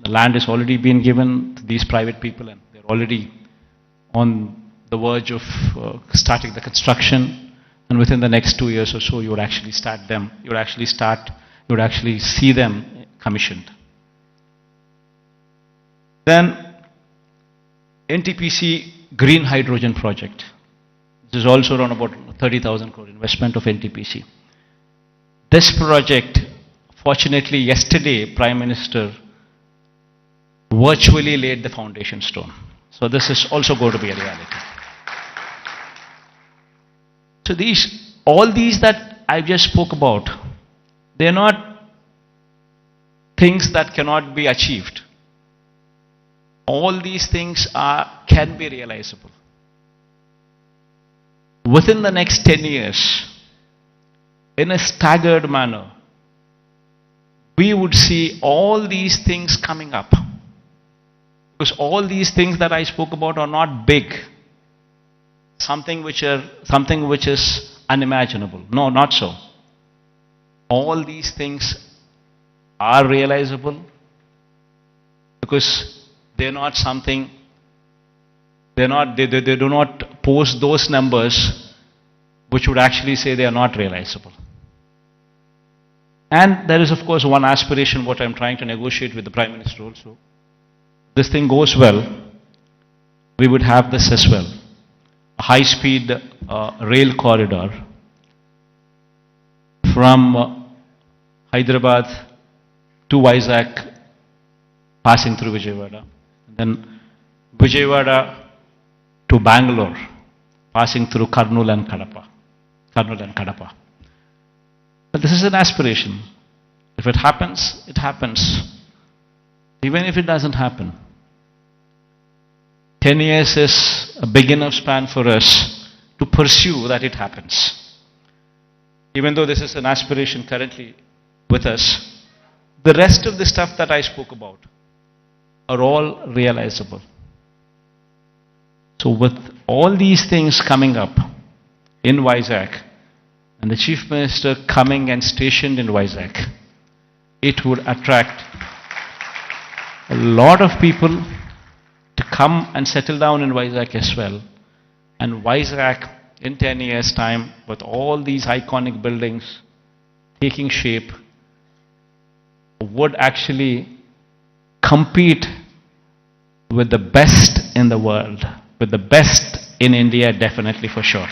Speaker 2: The land has already been given to these private people and they're already on the verge of starting the construction, and within the next 2 years or so you would actually start them, you would actually see them commissioned. Then NTPC Green Hydrogen Project. This is also around about 30,000 crore investment of NTPC. This project, fortunately yesterday Prime Minister virtually laid the foundation stone. So this is also going to be a reality. So all these that I just spoke about, they're not things that cannot be achieved. All these things can be realizable. Within the next 10 years, in a staggered manner, we would see all these things coming up. Because all these things that I spoke about are not big. Something which is unimaginable. No, not so. All these things are realizable because they're not something, they do not pose those numbers which would actually say they are not realizable. And there is, of course, one aspiration what I'm trying to negotiate with the Prime Minister also. This thing goes well, we would have this as well. A high-speed rail corridor from Hyderabad to Vizag, passing through Vijayawada. Then Vijayawada to Bangalore, passing through Kurnool and Kadapa. But this is an aspiration. If it happens, it happens. Even if it doesn't happen, 10 years is a big enough span for us to pursue that it happens. Even though this is an aspiration currently with us, the rest of the stuff that I spoke about are all realizable. So with all these things coming up in Vizag, and the Chief Minister coming and stationed in Vizag, it would attract a lot of people to come and settle down in Vizag as well. And Vizag, in 10 years' time, with all these iconic buildings taking shape, would actually compete with the best in the world, with the best in India, definitely for sure.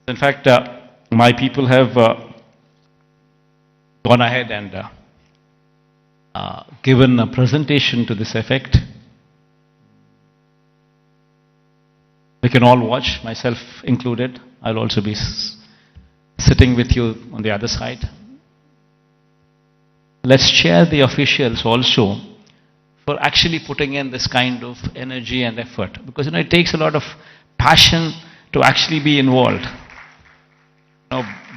Speaker 2: In fact, my people have gone ahead and given a presentation to this effect. We can all watch, myself included. I'll also be sitting with you on the other side. Let's cheer the officials also for actually putting in this kind of energy and effort, because it takes a lot of passion to actually be involved.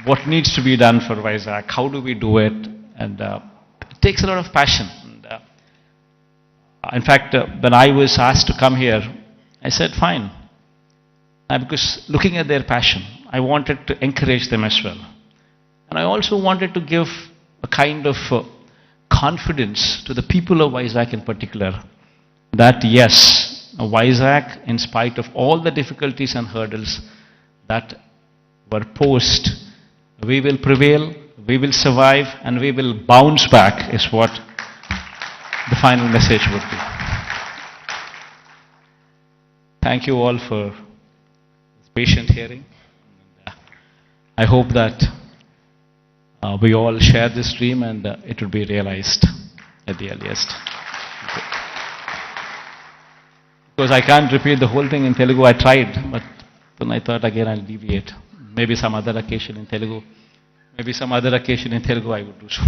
Speaker 2: What needs to be done for Vizag, how do we do it, and it takes a lot of passion. And, in fact, when I was asked to come here, I said fine, because looking at their passion, I wanted to encourage them as well. And I also wanted to give a kind of confidence to the people of Vizag in particular, that yes, Vizag, in spite of all the difficulties and hurdles that were posed, we will prevail, we will survive, and we will bounce back, is what the final message would be. Thank you all for this patient hearing. I hope that we all share this dream and it will be realized at the earliest. Because I can't repeat the whole thing in Telugu. I tried, but then I thought again I'll deviate. Maybe some other occasion in Telugu. Maybe some other occasion in Telugu I would do so.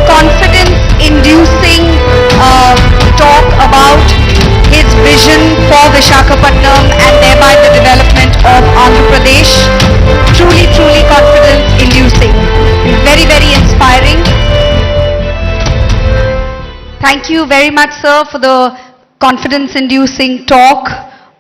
Speaker 1: Confidence-inducing talk about his vision for Visakhapatnam and thereby the development of Andhra Pradesh. Truly, truly confidence-inducing. Very, very inspiring. Thank you very much, sir, for the confidence-inducing talk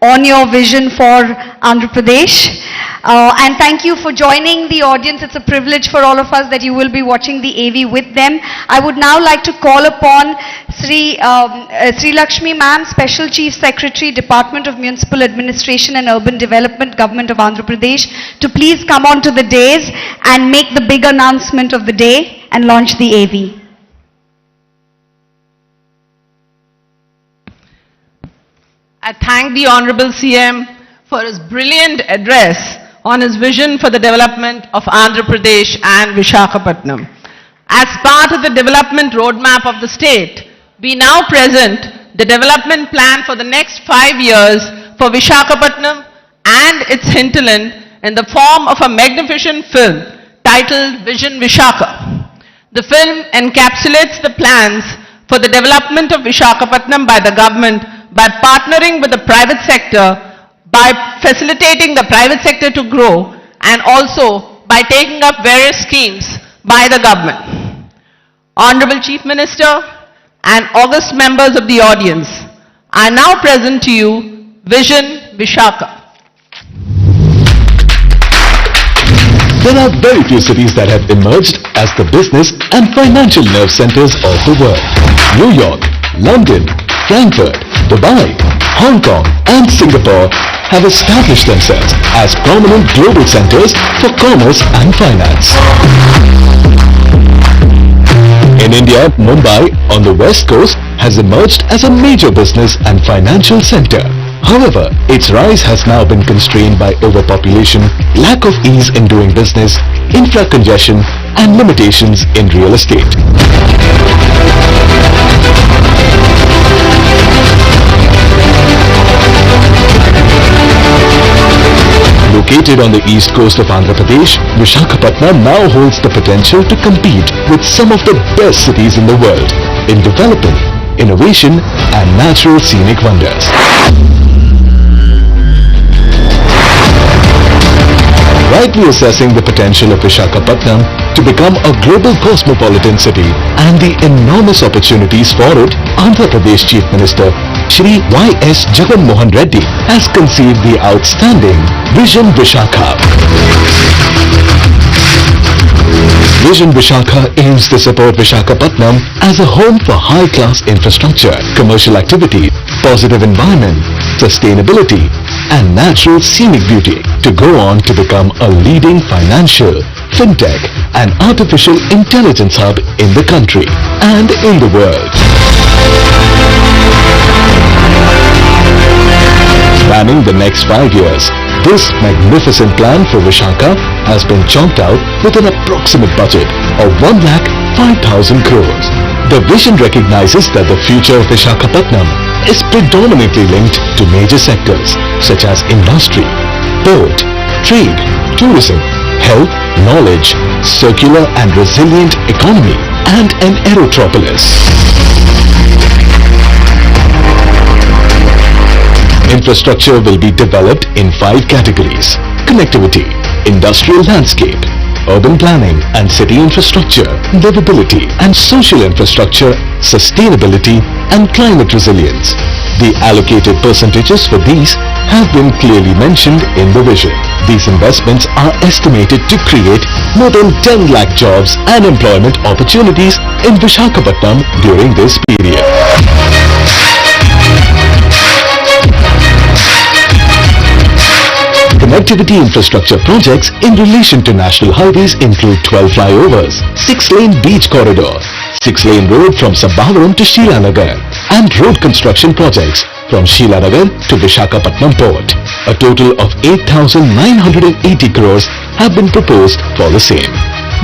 Speaker 1: on your vision for Andhra Pradesh. And thank you for joining the audience. It's a privilege for all of us that you will be watching the AV with them. I would now like to call upon Sri Lakshmi ma'am, Special Chief Secretary, Department of Municipal Administration and Urban Development, Government of Andhra Pradesh, to please come on to the dais and make the big announcement of the day and launch the AV.
Speaker 3: I thank the Honorable CM for his brilliant address on his vision for the development of Andhra Pradesh and Visakhapatnam. As part of the development roadmap of the state, we now present the development plan for the next 5 years for Visakhapatnam and its hinterland in the form of a magnificent film titled Vision Visakha. The film encapsulates the plans for the development of Visakhapatnam by the government by partnering with the private sector, by facilitating the private sector to grow, and also by taking up various schemes by the government. Honorable Chief Minister and august members of the audience, I now present to you Vision Visakha.
Speaker 4: There are very few cities that have emerged as the business and financial nerve centers of the world. New York, London, Frankfurt, Dubai, Hong Kong and Singapore have established themselves as prominent global centers for commerce and finance. In India, Mumbai on the west coast has emerged as a major business and financial center. However, its rise has now been constrained by overpopulation, lack of ease in doing business, infra-congestion and limitations in real estate. Located on the east coast of Andhra Pradesh, Vishakhapatnam now holds the potential to compete with some of the best cities in the world in development, innovation and natural scenic wonders. Rightly assessing the potential of Visakhapatnam to become a global cosmopolitan city and the enormous opportunities for it, Andhra Pradesh Chief Minister Shri YS Jagan Reddy has conceived the outstanding Vision Visakha. Vision Visakha aims to support Visakhapatnam as a home for high-class infrastructure, commercial activity, positive environment, sustainability and natural scenic beauty to go on to become a leading financial, fintech and artificial intelligence hub in the country and in the world. Spanning the next 5 years, this magnificent plan for Visakha has been chalked out with an approximate budget of 1,05,000 crores. The vision recognizes that the future of Visakhapatnam is predominantly linked to major sectors such as industry, port, trade, tourism, health, knowledge, circular and resilient economy, and an aerotropolis. Infrastructure will be developed in 5 categories: connectivity, industrial landscape, urban planning and city infrastructure, livability and social infrastructure, sustainability and climate resilience. The allocated percentages for these have been clearly mentioned in the vision. These investments are estimated to create more than 10 lakh jobs and employment opportunities in Visakhapatnam during this period. Connectivity infrastructure projects in relation to national highways include 12 flyovers, 6-lane beach corridor, 6-lane road from Sabbavaram to Sheelanagar, and road construction projects from Sheelanagar to Visakhapatnam port. A total of 8,980 crores have been proposed for the same.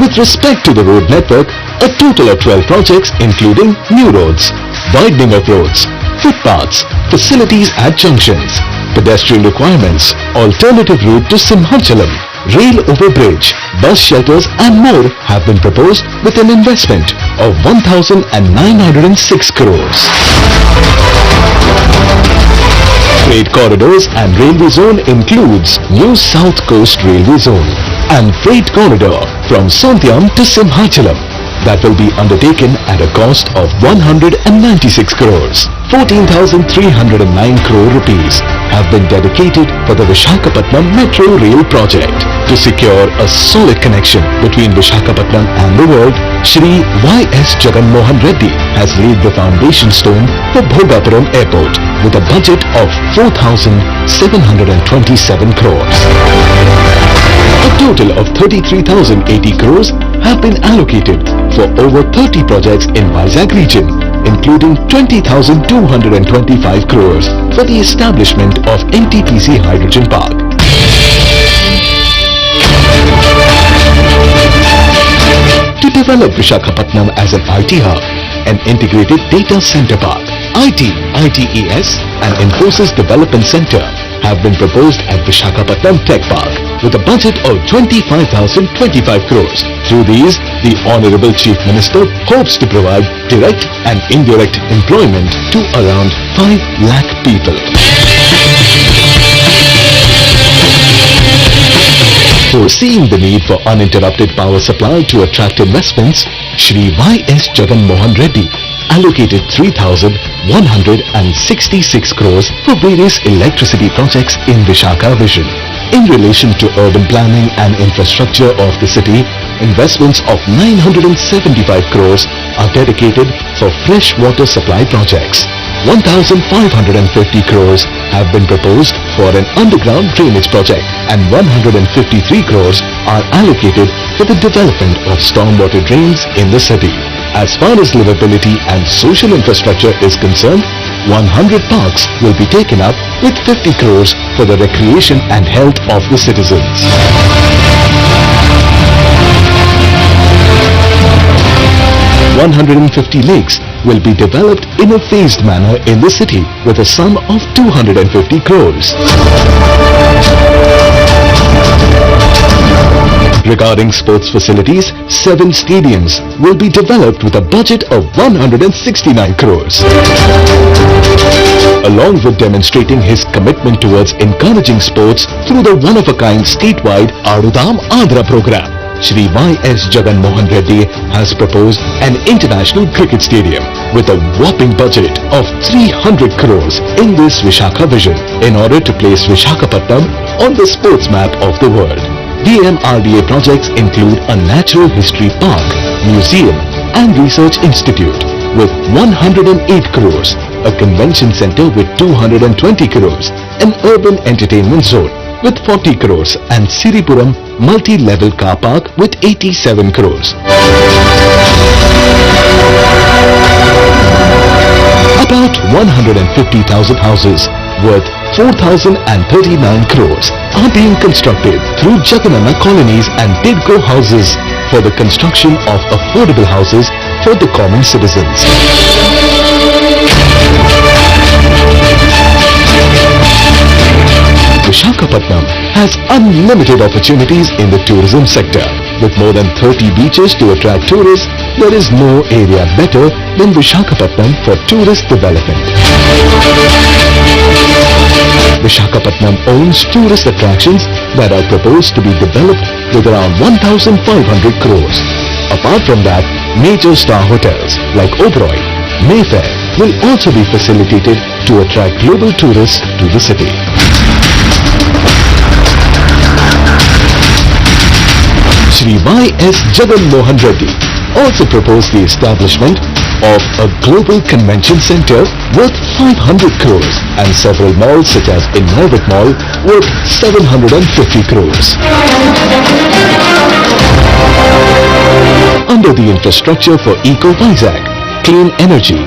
Speaker 4: With respect to the road network, a total of 12 projects including new roads, widening of roads, footpaths, facilities at junctions, pedestrian requirements, alternative route to Simhachalam, rail overbridge, bus shelters and more have been proposed with an investment of 1,906 crores. Freight corridors and railway zone includes new South Coast Railway Zone and freight corridor from Sondyam to Simhachalam that will be undertaken at a cost of 196 crores. 14,309 crore rupees have been dedicated for the Visakhapatnam Metro Rail project. To secure a solid connection between Visakhapatnam and the world, Shri YS Jagan Reddy has laid the foundation stone for Bhogapuram Airport with a budget of 4,727 crores. A total of 33,080 crores have been allocated for over 30 projects in Vizag region, including 20,225 crores for the establishment of NTPC Hydrogen Park. To develop Visakhapatnam as an IT hub, an integrated data center park, IT, ITES and Infosys Development Center have been proposed at Visakhapatnam Tech Park with a budget of 25,025 crores. Through these, the Honorable Chief Minister hopes to provide direct and indirect employment to around 5 lakh people. Foreseeing the need for uninterrupted power supply to attract investments, Shri YS Jagan Reddy allocated 3,166 crores for various electricity projects in Visakha Vision. In relation to urban planning and infrastructure of the city, investments of 975 crores are dedicated for fresh water supply projects. 1,550 crores have been proposed for an underground drainage project and 153 crores are allocated for the development of stormwater drains in the city. As far as livability and social infrastructure is concerned, 100 parks will be taken up with 50 crores for the recreation and health of the citizens. 150 lakes will be developed in a phased manner in the city with a sum of 250 crores. Regarding sports facilities, 7 stadiums will be developed with a budget of 169 crores. Along with demonstrating his commitment towards encouraging sports through the one-of-a-kind statewide Adudam Andhra Programme, Shri YS Jagan Reddy has proposed an international cricket stadium with a whopping budget of 300 crores in this Visakha Vision in order to place Visakhapatnam on the sports map of the world. DMRDA projects include a natural history park, museum and research institute with 108 crores, a convention center with 220 crores, an urban entertainment zone with 40 crores and Siripuram multi-level car park with 87 crores. About 150,000 houses worth 4,039 crores are being constructed through Jaganana colonies and Tidco houses for the construction of affordable houses for the common citizens. Visakhapatnam has unlimited opportunities in the tourism sector. With more than 30 beaches to attract tourists, there is no area better than Visakhapatnam for tourist development. Visakhapatnam owns tourist attractions that are proposed to be developed with around 1,500 crores. Apart from that, major star hotels like Oberoi, Mayfair will also be facilitated to attract global tourists to the city. Shri YS Jagan Reddy also proposed the establishment of a global convention center worth 500 crores and several malls such as Innovet Mall worth 750 crores. Under the infrastructure for Eco Vizag, clean energy,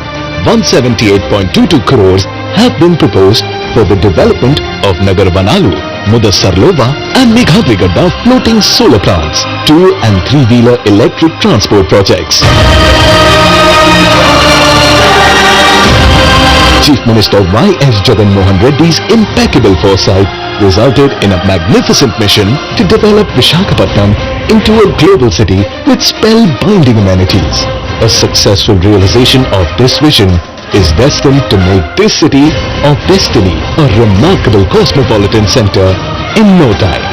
Speaker 4: 178.22 crores have been proposed for the development of Nagar Vanalu, Mudassarlova and Meghabrigadda floating solar plants, 2- and 3-wheeler electric transport projects. Chief Minister YS Jagan Reddy's impeccable foresight resulted in a magnificent mission to develop Visakhapatnam into a global city with spellbinding amenities. A successful realization of this vision is destined to make this city of destiny a remarkable cosmopolitan center in no time.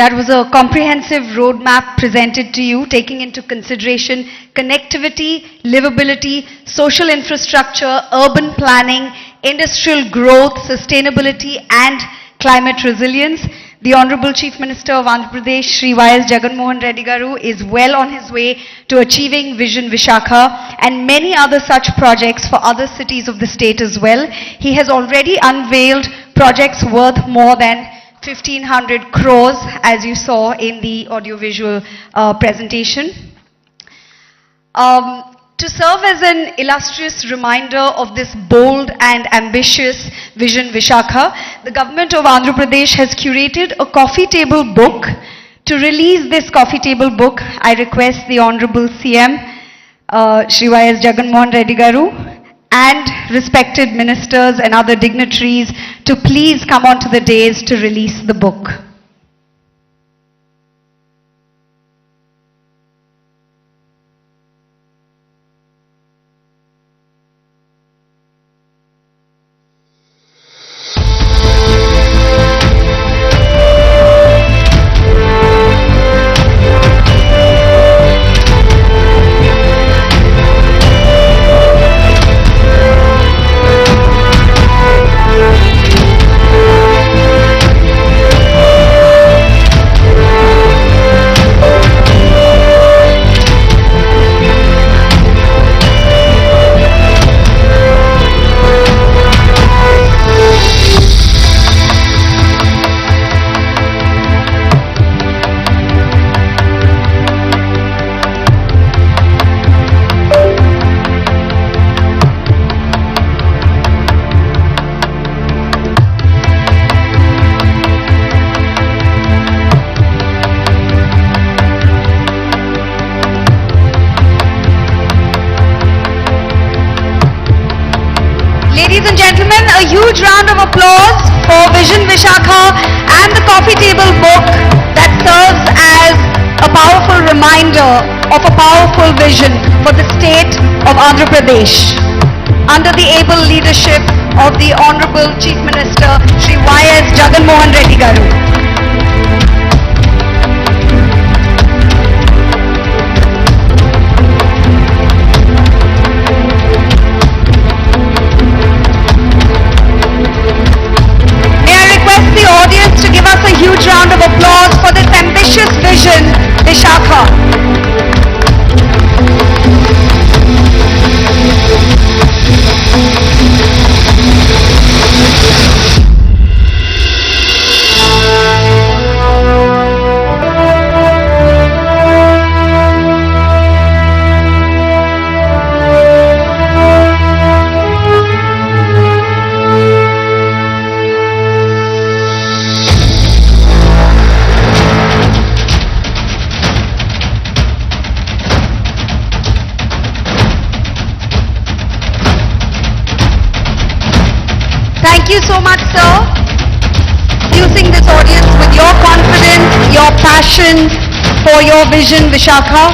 Speaker 1: That was a comprehensive roadmap presented to you, taking into consideration connectivity, livability, social infrastructure, urban planning, industrial growth, sustainability and climate resilience. The Honorable Chief Minister of Andhra Pradesh, Shri YS Jagan Reddy Garu, is well on his way to achieving Vision Visakha and many other such projects for other cities of the state as well. He has already unveiled projects worth more than 1,500 crores, as you saw in the audiovisual presentation. To serve as an illustrious reminder of this bold and ambitious Vision Visakha, the government of Andhra Pradesh has curated a coffee table book. To release this coffee table book, I request the Honorable CM, Shri YS Jagan Reddy Garu, and respected ministers and other dignitaries to please come onto the dais to release the book. Ladies and gentlemen, a huge round of applause for Vision Visakha and the coffee table book that serves as a powerful reminder of a powerful vision for the state of Andhra Pradesh. Under the able leadership of the Honorable Chief Minister, Shri YS Jagan Reddy Garu. The audience to give us a huge round of applause for this ambitious vision, Visakha. Thank you so much, sir, using this audience with your confidence, your passion for your vision, Visakha.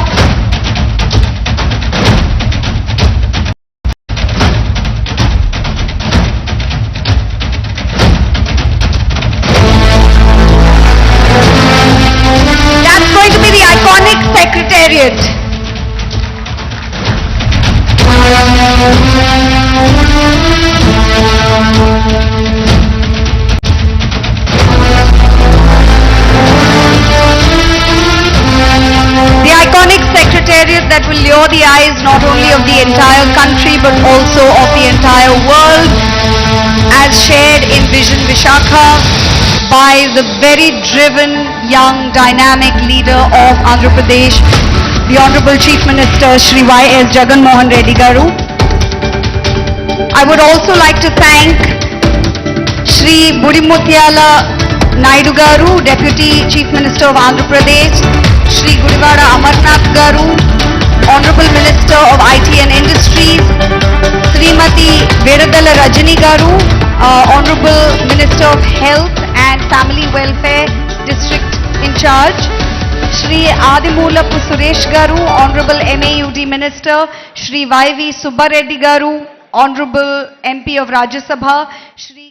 Speaker 1: That's going to be the iconic secretariat. The iconic secretariat that will lure the eyes not only of the entire country but also of the entire world, as shared in Vision Visakha by the very driven, young, dynamic leader of Andhra Pradesh, the Honorable Chief Minister Shri YS Jagan Reddy Garu. I would also like to thank Shri Budimuthyala Naidu Garu, Deputy Chief Minister of Andhra Pradesh, Shri Gudivada Amarnath Garu, Honorable Minister of IT and Industries, Srimati Vedadala Rajani Garu, Honorable Minister of Health and Family Welfare District in charge, Shri Adimulapu Suresh Garu, Honorable MAUD Minister, Shri YV Subbareddy Garu, Honorable MP of Rajya Sabha, Shri